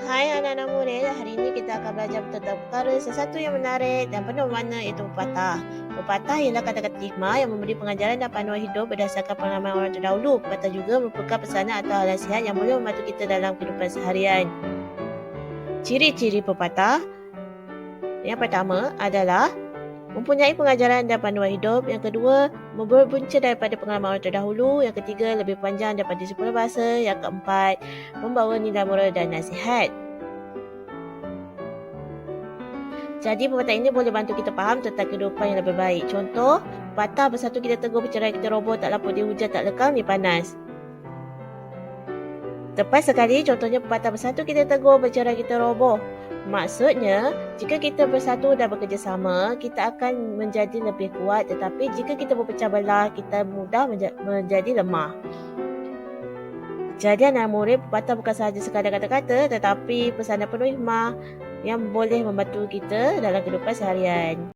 Hai anak-anak murid, hari ini kita akan belajar tentang perkara sesuatu yang menarik dan penuh makna iaitu pepatah. Pepatah ialah kata-kata hikmah yang memberi pengajaran dan panduan hidup berdasarkan pengalaman orang terdahulu. Pepatah juga merupakan pesanan atau nasihat yang boleh membantu kita dalam kehidupan seharian. Ciri-ciri pepatah yang pertama adalah mempunyai pengajaran dan panduan hidup. Yang kedua, berbunca daripada pengalaman orang terdahulu. Yang ketiga, lebih panjang daripada 10 bahasa. Yang keempat, membawa nilai moral dan nasihat. Jadi pepatah ini boleh bantu kita faham tentang kehidupan yang lebih baik. Contoh, pepatah bersatu kita teguh, bercerai kita roboh, tak lapuk di hujan, tak lekang di panas. Tepat sekali, contohnya pepatah bersatu kita teguh, bercerai kita roboh. Maksudnya, jika kita bersatu dan bekerjasama, kita akan menjadi lebih kuat. Tetapi jika kita berpecah belah, kita mudah menjadi lemah. Jadi anak murid, pepatah bukan sahaja sekadar kata-kata, tetapi pesanan penuh hikmah yang boleh membantu kita dalam kehidupan seharian.